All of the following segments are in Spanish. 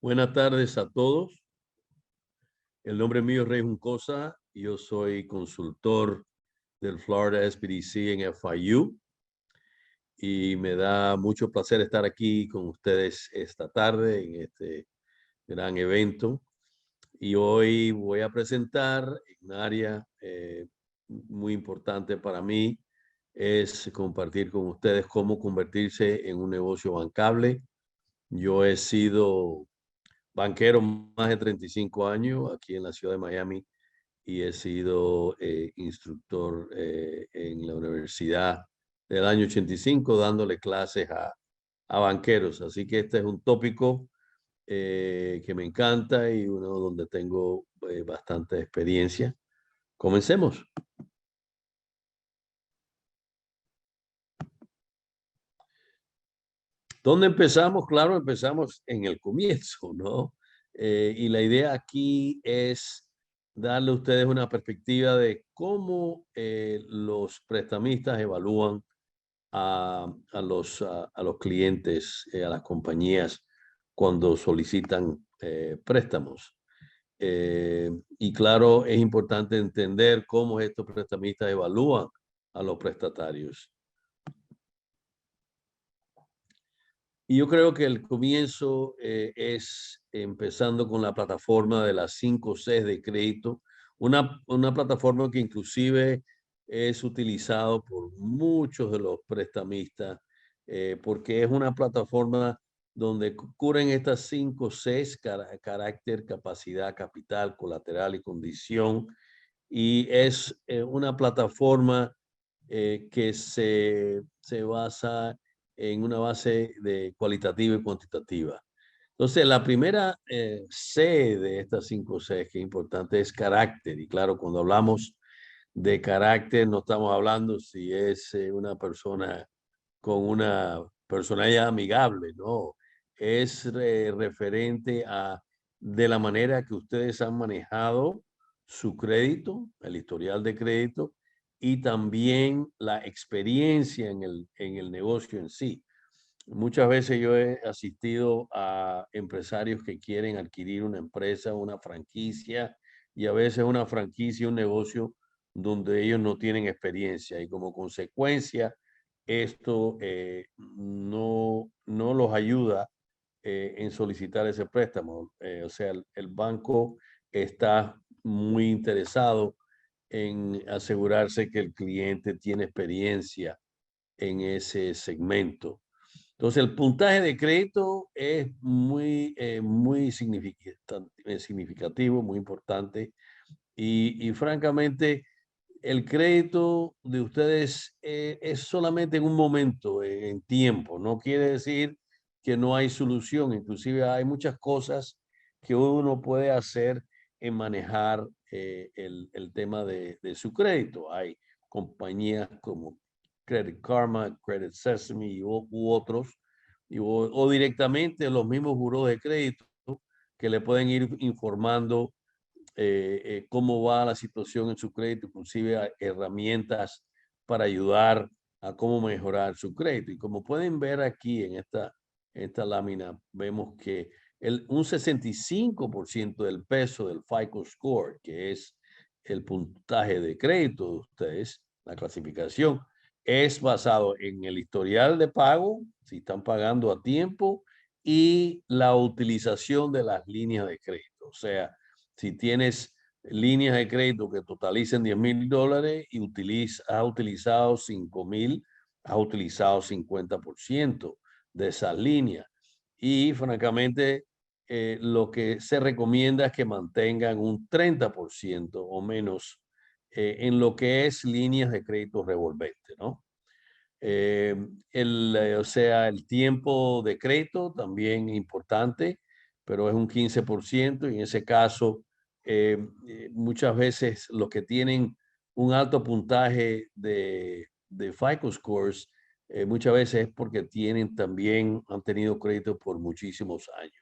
Buenas tardes a todos. El nombre mío es Rey Juncosa. Yo soy consultor del Florida SBDC en FIU y me da mucho placer estar aquí con ustedes esta tarde en este gran evento. Y hoy voy a presentar un área muy importante para mí, es compartir con ustedes cómo convertirse en un negocio bancable. Yo he sido banquero más de 35 años aquí en la ciudad de Miami y he sido instructor en la universidad del año 85 dándole clases a banqueros. Así que este es un tópico que me encanta y uno donde tengo bastante experiencia. Comencemos. ¿Dónde empezamos? Claro, empezamos en el comienzo, ¿no? Y la idea aquí es darle a ustedes una perspectiva de cómo los prestamistas evalúan a los clientes, a las compañías cuando solicitan préstamos. Y claro, es importante entender cómo estos prestamistas evalúan a los prestatarios. Y yo creo que el comienzo es empezando con la plataforma de las 5 Cs de crédito, una plataforma que inclusive es utilizado por muchos de los prestamistas, porque es una plataforma donde cubren estas 5 Cs: carácter, capacidad, capital, colateral y condición. Y es una plataforma que se basa en una base de cualitativa y cuantitativa. Entonces, la primera C de estas 5 C que es importante es carácter. Y claro, cuando hablamos de carácter, no estamos hablando si es una persona con una personalidad amigable, no. Es referente a de la manera que ustedes han manejado su crédito, el historial de crédito, y también la experiencia en el negocio en sí. Muchas veces yo he asistido a empresarios que quieren adquirir una empresa, una franquicia, y a veces una franquicia, un negocio donde ellos no tienen experiencia y como consecuencia esto no los ayuda en solicitar ese préstamo. O sea, el banco está muy interesado en asegurarse que el cliente tiene experiencia en ese segmento. Entonces, el puntaje de crédito es muy significativo, muy importante. Y francamente, el crédito de ustedes es solamente en un momento, en tiempo. No quiere decir que no hay solución. Inclusive hay muchas cosas que uno puede hacer en manejar el tema de su crédito. Hay compañías como Credit Karma, Credit Sesame u otros, o directamente los mismos buros de crédito que le pueden ir informando cómo va la situación en su crédito, inclusive herramientas para ayudar a cómo mejorar su crédito. Y como pueden ver aquí en esta lámina, vemos que un 65% del peso del FICO Score, que es el puntaje de crédito de ustedes, la clasificación, es basado en el historial de pago, si están pagando a tiempo, y la utilización de las líneas de crédito. O sea, si tienes líneas de crédito que totalicen $10,000 y has utilizado 5,000, has utilizado 50% de esas líneas. Y francamente, lo que se recomienda es que mantengan un 30% o menos en lo que es líneas de crédito revolvente, ¿no? O sea, el tiempo de crédito también es importante, pero es un 15% y en ese caso, muchas veces los que tienen un alto puntaje de FICO scores, muchas veces es porque han tenido crédito por muchísimos años.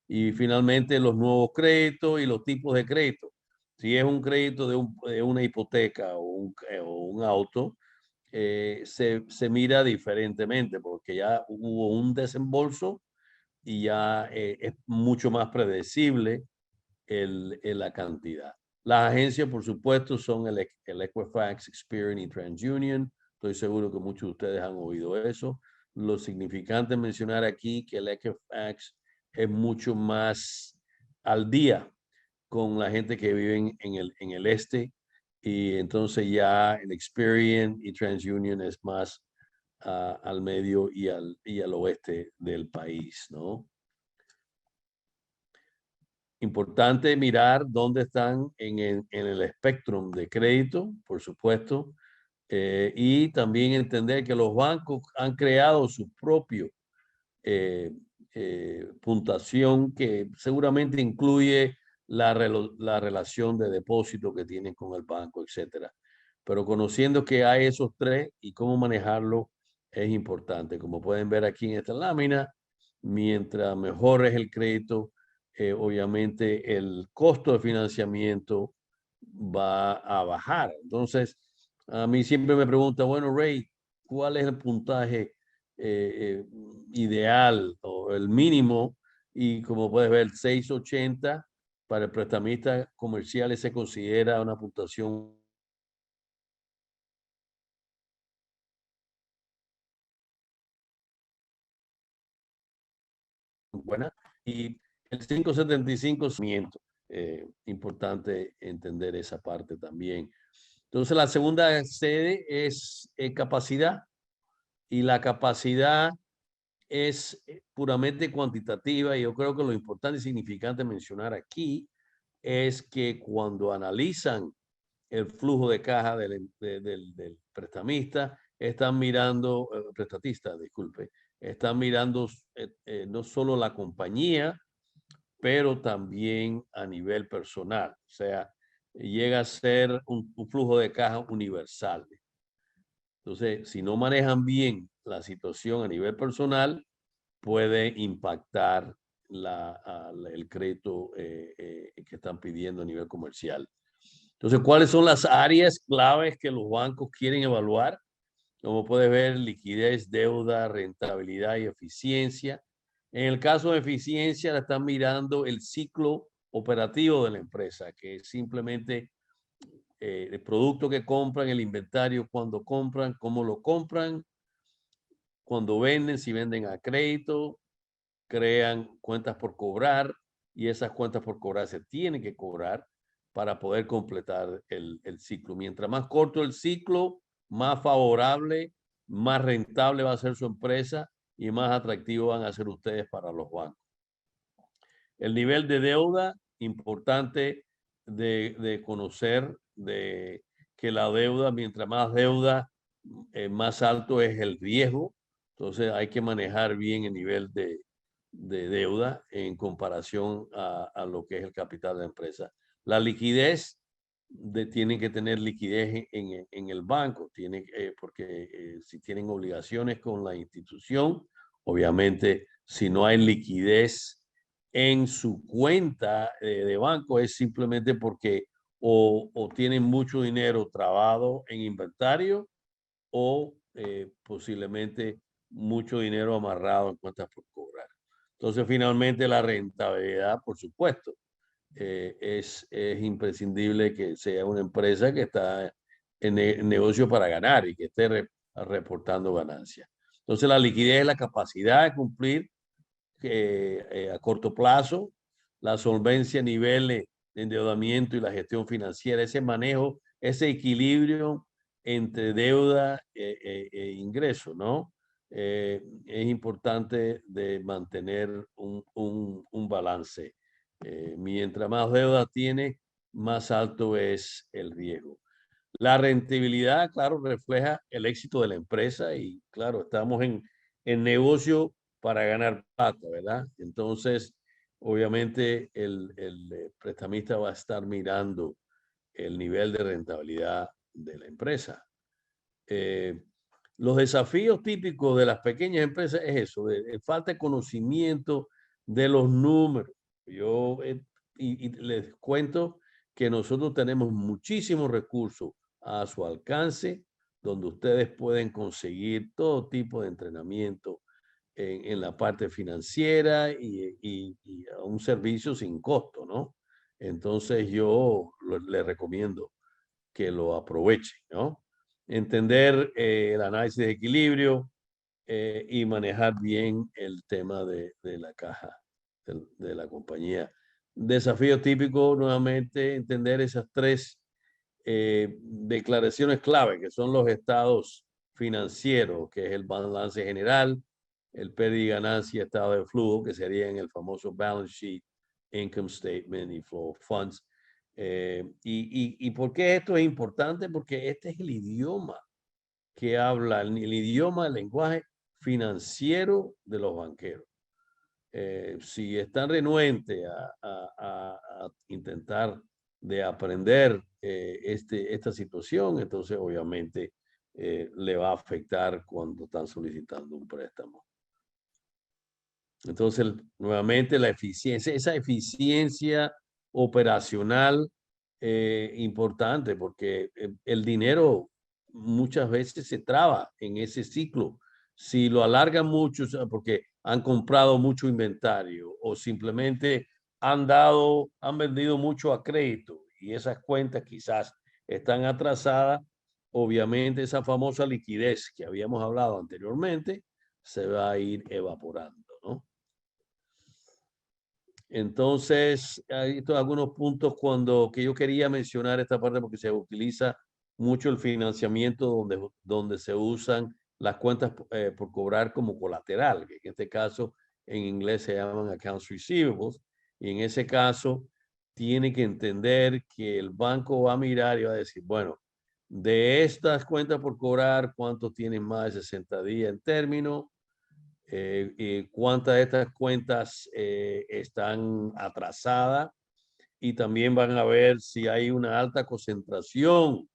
Y finalmente los nuevos créditos y los tipos de crédito. Si es un crédito de una hipoteca o un auto, se mira diferentemente porque ya hubo un desembolso y ya es mucho más predecible la cantidad. Las agencias, por supuesto, son el Equifax, Experian y TransUnion. Estoy seguro que muchos de ustedes han oído eso. Lo significante es mencionar aquí que el Equifax es mucho más al día con la gente que vive en el este, y entonces ya el Experian y TransUnion es más al medio y al oeste del país, ¿no? Importante mirar dónde están en el espectro de crédito, por supuesto, y también entender que los bancos han creado su propio puntuación que seguramente incluye la relación de depósito que tienen con el banco, etcétera. Pero conociendo que hay esos tres y cómo manejarlo es importante. Como pueden ver aquí en esta lámina, mientras mejor es el crédito, obviamente el costo de financiamiento va a bajar. Entonces, a mí siempre me pregunta, bueno, Ray, ¿cuál es el puntaje ideal o el mínimo? Y como puedes ver, 680 para el prestamista comercial se considera una puntuación buena, y el 575 es importante entender esa parte también. Entonces, la segunda sede es capacidad, y la capacidad es puramente cuantitativa, y yo creo que lo importante y significante mencionar aquí es que cuando analizan el flujo de caja del prestamista, están mirando, prestatista, disculpe, están mirando no solo la compañía, pero también a nivel personal. O sea, llega a ser un flujo de caja universal. Entonces, si no manejan bien la situación a nivel personal, puede impactar el crédito que están pidiendo a nivel comercial. Entonces, ¿cuáles son las áreas claves que los bancos quieren evaluar? Como puedes ver, liquidez, deuda, rentabilidad y eficiencia. En el caso de eficiencia, están mirando el ciclo operativo de la empresa, que es simplemente el producto que compran, el inventario, cuando compran, cómo lo compran, cuando venden, si venden a crédito, crean cuentas por cobrar, y esas cuentas por cobrar se tienen que cobrar para poder completar el ciclo. Mientras más corto el ciclo, más favorable, más rentable va a ser su empresa y más atractivo van a ser ustedes para los bancos. El nivel de deuda, importante de conocer de que la deuda, mientras más deuda, más alto es el riesgo. Entonces hay que manejar bien el nivel de deuda en comparación a lo que es el capital de la empresa. La liquidez, tienen que tener liquidez en el banco, porque si tienen obligaciones con la institución, obviamente si no hay liquidez en su cuenta de banco, es simplemente porque o tienen mucho dinero trabado en inventario, o posiblemente mucho dinero amarrado en cuentas por cobrar. Entonces, finalmente, la rentabilidad, por supuesto, es imprescindible que sea una empresa que está en negocio para ganar y que esté reportando ganancias. Entonces, la liquidez es la capacidad de cumplir a corto plazo, la solvencia, niveles de endeudamiento y la gestión financiera, ese manejo, ese equilibrio entre deuda e ingreso, ¿no? Es importante de mantener un balance. Mientras más deuda tiene, más alto es el riesgo. La rentabilidad, claro, refleja el éxito de la empresa, y claro, estamos en negocio para ganar plata, ¿verdad? Entonces, obviamente, el prestamista va a estar mirando el nivel de rentabilidad de la empresa. Los desafíos típicos de las pequeñas empresas es eso, de falta de conocimiento de los números. Yo y les cuento que nosotros tenemos muchísimos recursos a su alcance, donde ustedes pueden conseguir todo tipo de entrenamiento en la parte financiera y a un servicio sin costo, ¿no? Entonces yo le recomiendo que lo aprovechen, ¿no? Entender el análisis de equilibrio y manejar bien el tema de la caja de la compañía. Desafío típico, nuevamente, entender esas tres declaraciones clave, que son los estados financieros, que es el balance general, el pérdida y ganancia, estado de flujo, que serían el famoso balance sheet, income statement y flow of funds. ¿Y por qué esto es importante? Porque este es el idioma que habla, el idioma, el lenguaje financiero de los banqueros. Si están renuentes a intentar de aprender esta situación, entonces obviamente le va a afectar cuando están solicitando un préstamo. Entonces, nuevamente la eficiencia, esa eficiencia operacional importante, porque el dinero muchas veces se traba en ese ciclo. Si lo alargan mucho, porque han comprado mucho inventario o simplemente han vendido mucho a crédito y esas cuentas quizás están atrasadas, obviamente esa famosa liquidez que habíamos hablado anteriormente se va a ir evaporando, ¿no? Entonces, hay algunos puntos que yo quería mencionar esta parte porque se utiliza mucho el financiamiento donde se usan las cuentas por cobrar como colateral, que en este caso en inglés se llaman accounts receivables, y en ese caso tiene que entender que el banco va a mirar y va a decir, bueno, de estas cuentas por cobrar, ¿cuántos tienen más de 60 días en término? Cuántas de estas cuentas están atrasadas y también van a ver si hay una alta concentración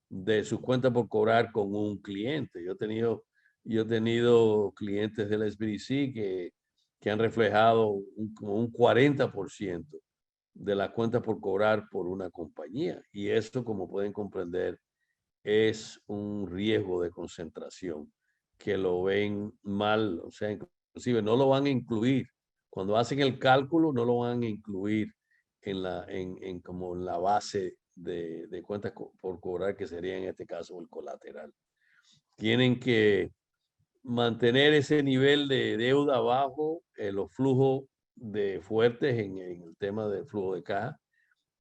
de sus cuentas por cobrar con un cliente. Yo he tenido clientes del SBDC que han reflejado como un 40% de las cuentas por cobrar por una compañía. Y esto, como pueden comprender, es un riesgo de concentración que lo ven mal, o sea, inclusive no lo van a incluir. Cuando hacen el cálculo, no lo van a incluir en como en la base de cuentas por cobrar, que sería en este caso el colateral. Tienen que mantener ese nivel de deuda bajo, los flujos de fuertes en el tema del flujo de caja.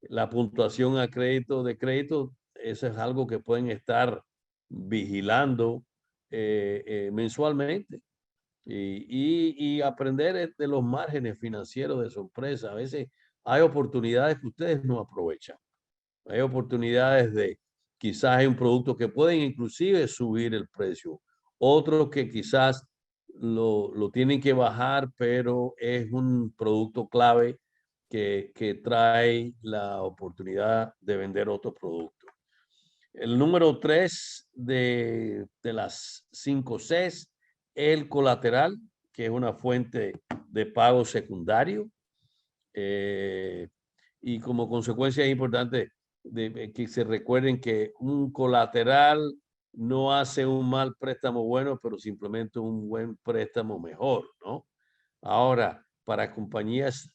La puntuación de crédito, eso es algo que pueden estar vigilando mensualmente y aprender de los márgenes financieros de su empresa. A veces hay oportunidades que ustedes no aprovechan. Hay oportunidades de quizás hay un producto que pueden inclusive subir el precio. Otros que quizás lo tienen que bajar, pero es un producto clave que trae la oportunidad de vender otro producto. El número 3 de las 5 Cs, el colateral, que es una fuente de pago secundario. Y como consecuencia es importante que se recuerden que un colateral no hace un mal préstamo bueno, pero simplemente un buen préstamo mejor, ¿no? Ahora, para compañías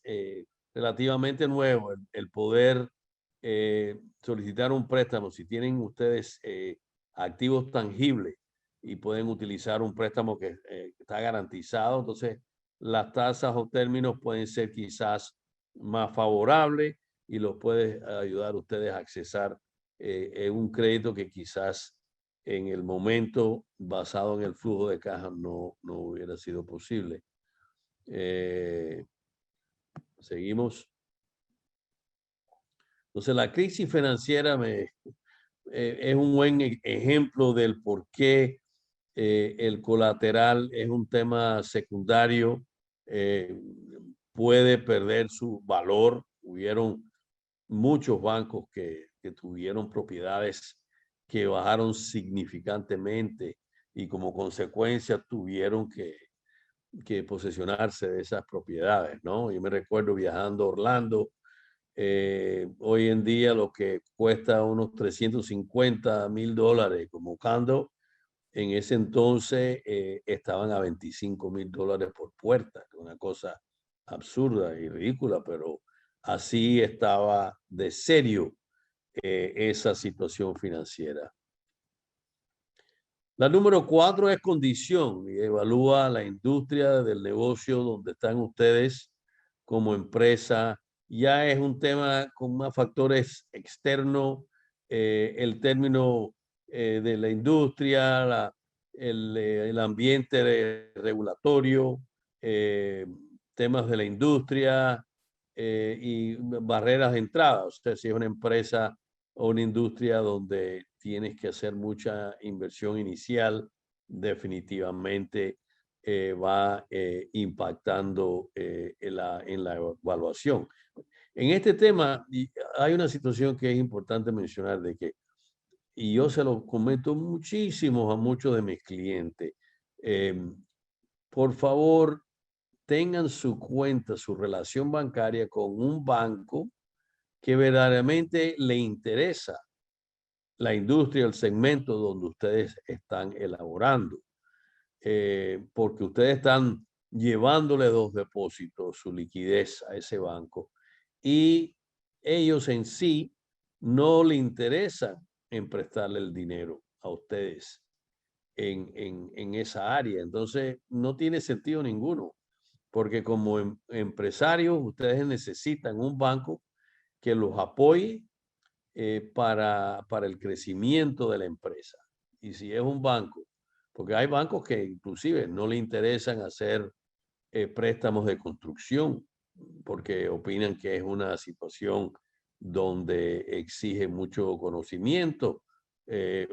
relativamente nuevas, el poder solicitar un préstamo, si tienen ustedes activos tangibles y pueden utilizar un préstamo que está garantizado, entonces las tasas o términos pueden ser quizás más favorables y los puede ayudar a ustedes a accesar un crédito que quizás en el momento, basado en el flujo de caja, no hubiera sido posible. Seguimos. Entonces, la crisis financiera es un buen ejemplo del por qué el colateral es un tema secundario, puede perder su valor. Hubieron muchos bancos que tuvieron propiedades que bajaron significantemente y como consecuencia tuvieron que posesionarse de esas propiedades, ¿no? Yo me recuerdo viajando a Orlando, hoy en día lo que cuesta unos $350,000 como condo, En ese entonces estaban a $25,000 por puerta, una cosa absurda y ridícula, pero así estaba de serio esa situación financiera. La número 4 es condición y evalúa la industria del negocio donde están ustedes como empresa. Ya es un tema con más factores externos, el término de la industria, el ambiente regulatorio, temas de la industria y barreras de entrada. O sea, si es una empresa o una industria donde tienes que hacer mucha inversión inicial, definitivamente va impactando en la evaluación. En este tema hay una situación que es importante mencionar de que, y yo se lo comento muchísimo a muchos de mis clientes, por favor, tengan su cuenta, su relación bancaria con un banco que verdaderamente le interesa la industria, el segmento donde ustedes están elaborando, porque ustedes están llevándole dos depósitos, su liquidez a ese banco, y ellos en sí no le interesan en prestarle el dinero a ustedes en esa área. Entonces, no tiene sentido ninguno, porque como empresarios, ustedes necesitan un banco que los apoye para el crecimiento de la empresa. Y si es un banco, porque hay bancos que inclusive no le interesan hacer préstamos de construcción, porque opinan que es una situación donde exige mucho conocimiento,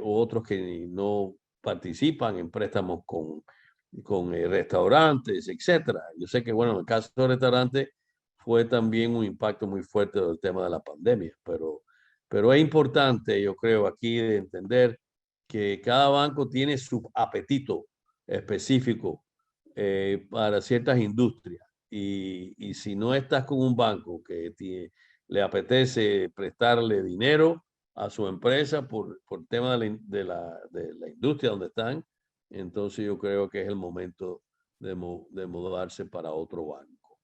otros que no participan en préstamos con restaurantes, etcétera. Yo sé que, bueno, en el caso de restaurantes fue también un impacto muy fuerte del tema de la pandemia, pero es importante, yo creo, aquí de entender que cada banco tiene su apetito específico para ciertas industrias. Y si no estás con un banco que le apetece prestarle dinero a su empresa por tema de la industria donde están, entonces yo creo que es el momento de mudarse para otro banco.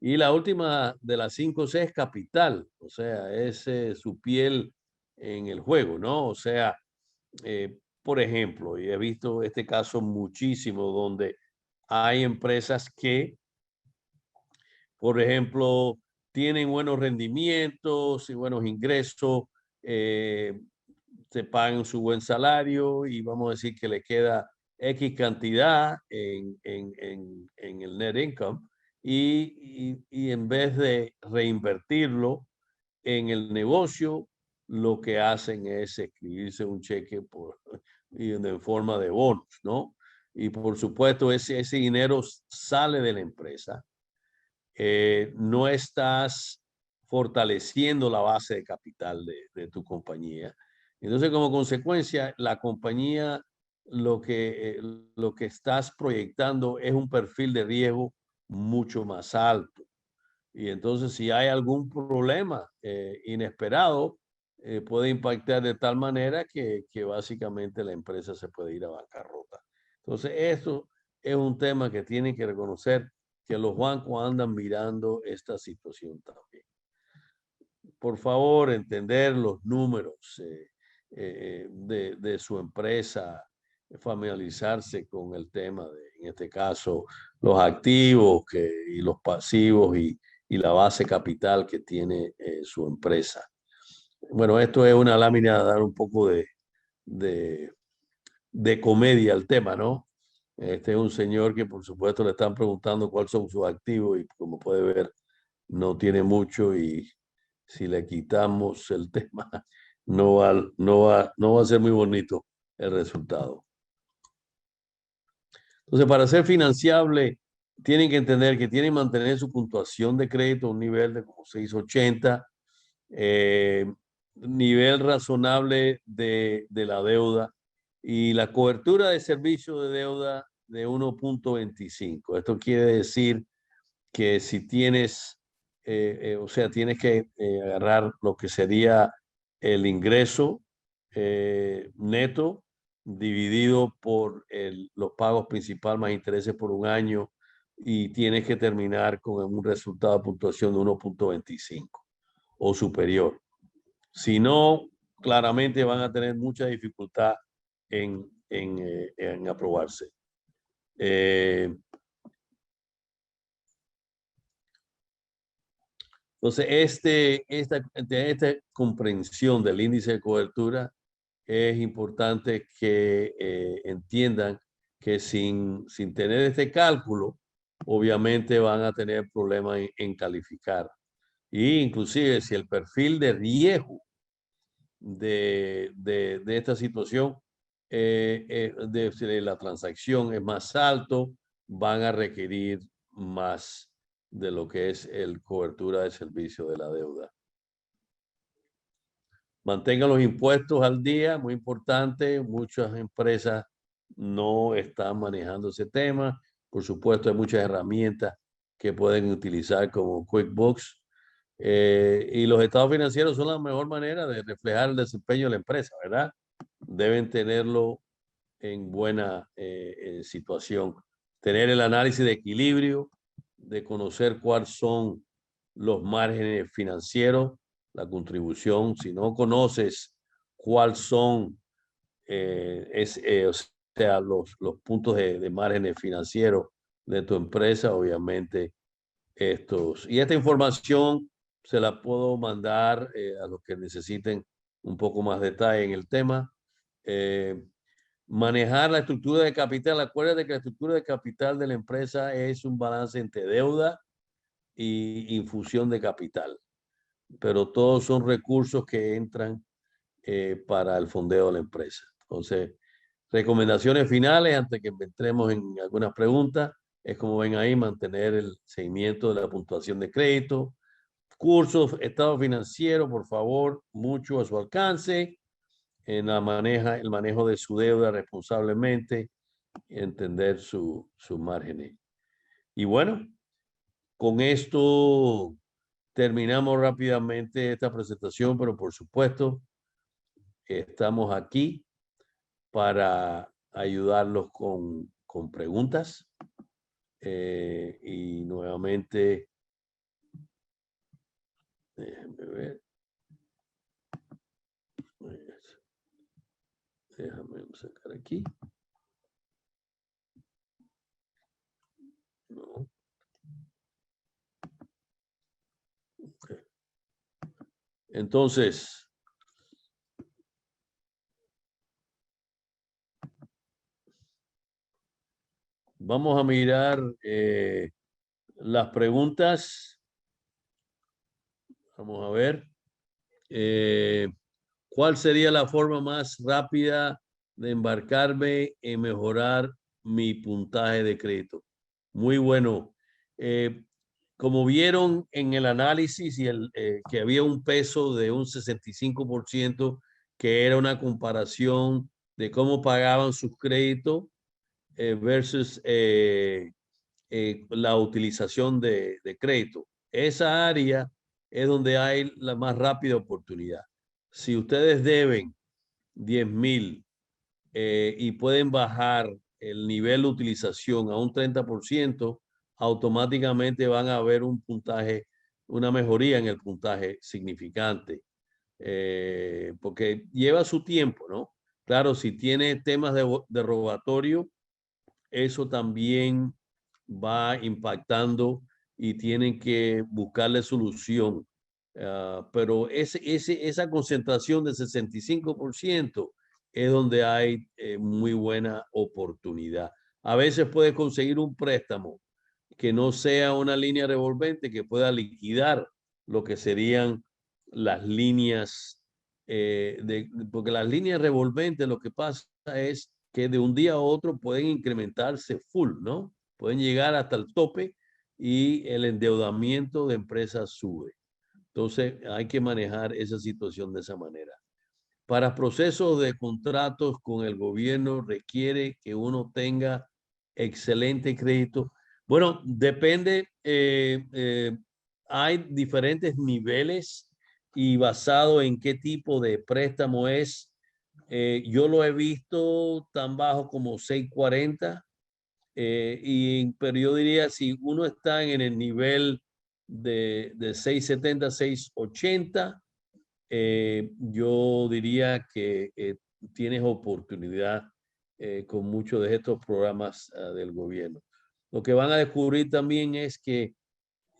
Y la última de las 5 C es capital, o sea, es su piel en el juego, ¿no? O sea, por ejemplo, y he visto este caso muchísimo donde hay empresas que, por ejemplo, tienen buenos rendimientos y buenos ingresos, se pagan su buen salario y vamos a decir que le queda X cantidad en el net income y en vez de reinvertirlo en el negocio, lo que hacen es escribirse un cheque y en forma de bonos, ¿no? Y por supuesto, ese dinero sale de la empresa. No estás fortaleciendo la base de capital de tu compañía. Entonces, como consecuencia, la compañía lo que estás proyectando es un perfil de riesgo mucho más alto. Y entonces, si hay algún problema inesperado, puede impactar de tal manera que básicamente la empresa se puede ir a bancarrota. Entonces, esto es un tema que tienen que reconocer que los bancos andan mirando esta situación también. Por favor, entender los números de su empresa, familiarizarse con el tema en este caso, los activos y los pasivos y la base capital que tiene su empresa. Bueno, esto es una lámina, dar un poco de, de comedia al tema, ¿no? Este es un señor que por supuesto le están preguntando cuáles son sus activos y como puede ver no tiene mucho y si le quitamos el tema no va a ser muy bonito el resultado. Entonces, para ser financiable, tienen que entender que tienen que mantener su puntuación de crédito a un nivel de como 680, nivel razonable de la deuda y la cobertura de servicio de deuda de 1.25. Esto quiere decir que si tienes, o sea, tienes que agarrar lo que sería el ingreso neto dividido por los pagos principal más intereses por un año y tienes que terminar con un resultado de puntuación de 1.25 o superior. Si no, claramente van a tener mucha dificultad en aprobarse. Entonces, esta comprensión del índice de cobertura es importante que entiendan que sin tener este cálculo, obviamente van a tener problemas en calificar. Y inclusive si el perfil de riesgo de esta situación de la transacción es más alto, van a requerir más de lo que es el cobertura de servicio de la deuda. Mantengan los impuestos al día, muy importante. Muchas empresas no están manejando ese tema. Por supuesto, hay muchas herramientas que pueden utilizar como QuickBooks. Y los estados financieros son la mejor manera de reflejar el desempeño de la empresa, ¿verdad? Deben tenerlo en buena situación. Tener el análisis de equilibrio, de conocer cuáles son los márgenes financieros, la contribución. Si no conoces cuáles son o sea, los puntos de márgenes financieros de tu empresa, obviamente y esta información se la puedo mandar a los que necesiten un poco más detalle en el tema. Manejar la estructura de capital. Acuérdate que la estructura de capital de la empresa es un balance entre deuda y infusión de capital, pero todos son recursos que entran para el fondeo de la empresa. Entonces, recomendaciones finales antes que entremos en algunas preguntas. Es como ven ahí, mantener el seguimiento de la puntuación de crédito. Cursos, estado financiero, por favor, mucho a su alcance. En el manejo de su deuda responsablemente, entender su margen. Y bueno, con esto terminamos rápidamente esta presentación, pero por supuesto, estamos aquí para ayudarlos con preguntas. Y nuevamente, déjenme ver. Déjame sacar aquí. No. Okay. Entonces, vamos a mirar las preguntas. Vamos a ver. ¿Cuál sería la forma más rápida de embarcarme en mejorar mi puntaje de crédito? Muy bueno. Como vieron en el análisis que había un peso de un 65%, que era una comparación de cómo pagaban sus créditos versus la utilización de crédito. Esa área es donde hay la más rápida oportunidad. Si ustedes deben 10,000 y pueden bajar el nivel de utilización a un 30%, automáticamente van a ver un puntaje, una mejoría en el puntaje significante, porque lleva su tiempo, ¿no? Claro, si tiene temas de robatorio, eso también va impactando y tienen que buscarle solución. Pero esa concentración del 65% es donde hay muy buena oportunidad. A veces puedes conseguir un préstamo que no sea una línea revolvente que pueda liquidar lo que serían las líneas, porque las líneas revolventes lo que pasa es que de un día a otro pueden incrementarse full, ¿no? Pueden llegar hasta el tope y el endeudamiento de empresas sube. Entonces hay que manejar esa situación de esa manera. Para procesos de contratos con el gobierno requiere que uno tenga excelente crédito. Bueno, depende, hay diferentes niveles y basado en qué tipo de préstamo es, Yo lo he visto tan bajo como 6.40. Pero yo diría, si uno está en el nivel de 6.70, 6.80, yo diría que tienes oportunidad con muchos de estos programas del gobierno. Lo que van a descubrir también es que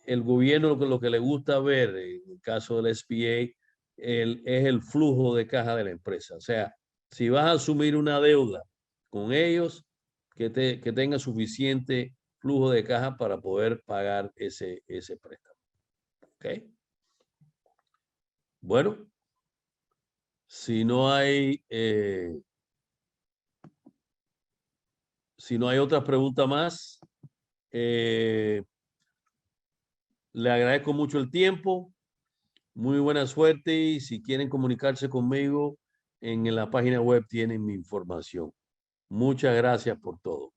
el gobierno lo que le gusta ver, en el caso del SBA, es el flujo de caja de la empresa. O sea, si vas a asumir una deuda con ellos, que tenga suficiente flujo de caja para poder pagar ese préstamo. ¿Ok? Bueno, si no hay, si no hay otra pregunta más, le agradezco mucho el tiempo. Muy buena suerte y si quieren comunicarse conmigo, en la página web tienen mi información. Muchas gracias por todo.